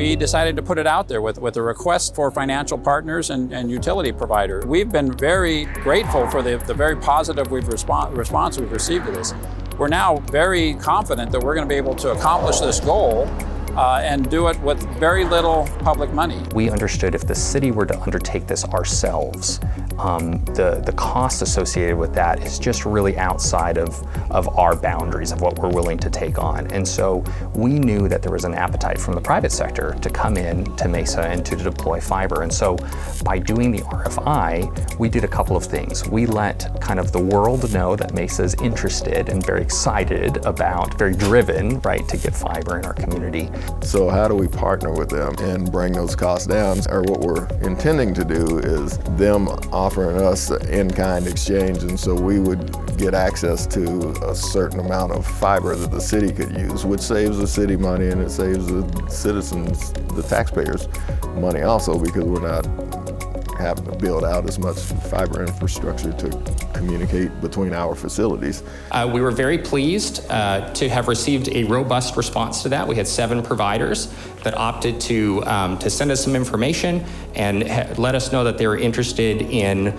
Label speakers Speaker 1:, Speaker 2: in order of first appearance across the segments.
Speaker 1: we decided to put it out there with a request for financial partners and utility provider. We've been very grateful for the very positive response we've received to this. We're now very confident that we're going to be able to accomplish this goal and do it with very little public money.
Speaker 2: We understood if the city were to undertake this ourselves, the cost associated with that is just really outside of our boundaries of what we're willing to take on. And so we knew that there was an appetite from the private sector to come in to Mesa and to deploy fiber. And so by doing the RFI, we did a couple of things. We let kind of the world know that Mesa is interested and very excited about, very driven, right, to get fiber in our community.
Speaker 3: So how do we partner with them and bring those costs down? Or what we're intending to do is them offering us an in-kind exchange, and so we would get access to a certain amount of fiber that the city could use, which saves the city money and it saves the citizens, the taxpayers, money also, because we're not having to build out as much fiber infrastructure to communicate between our facilities.
Speaker 4: We were very pleased to have received a robust response to that. We had 7 providers that opted to send us some information and let us know that they were interested in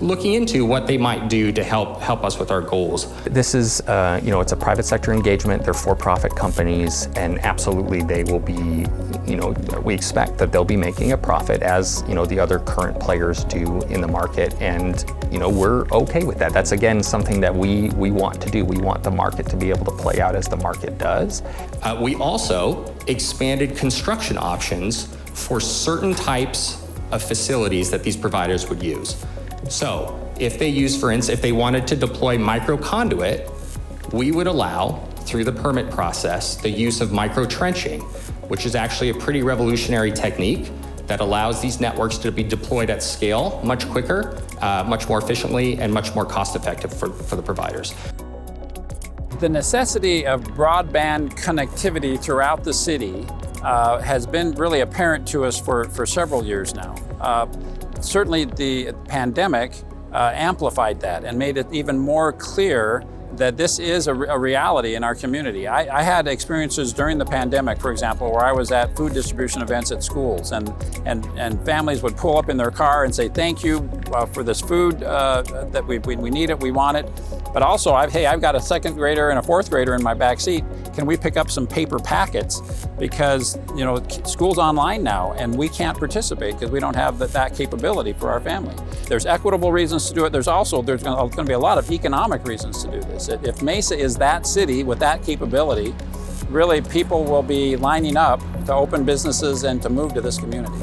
Speaker 4: looking into what they might do to help us with our goals.
Speaker 2: This is, it's a private sector engagement. They're for-profit companies, and absolutely they will be, we expect that they'll be making a profit as, the other current players do in the market, and, we're okay with that. That's, again, something that we want to do. We want the market to be able to play out as the market does.
Speaker 4: We also expanded construction options for certain types of facilities that these providers would use. So if they use, for instance, if they wanted to deploy microconduit, we would allow, through the permit process, the use of micro-trenching, which is actually a pretty revolutionary technique that allows these networks to be deployed at scale much quicker, much more efficiently, and much more cost-effective for the providers.
Speaker 1: The necessity of broadband connectivity throughout the city has been really apparent to us for several years now. Certainly the pandemic amplified that and made it even more clear that this is a reality in our community. I had experiences during the pandemic, for example, where I was at food distribution events at schools, and families would pull up in their car and say, thank you for this food, that we need it, we want it. But also, I've got a 2nd grader and a 4th grader in my back seat. Can we pick up some paper packets? Because, school's online now and we can't participate because we don't have that capability for our family. There's equitable reasons to do it. There's going to be a lot of economic reasons to do this. If Mesa is that city with that capability, really people will be lining up to open businesses and to move to this community.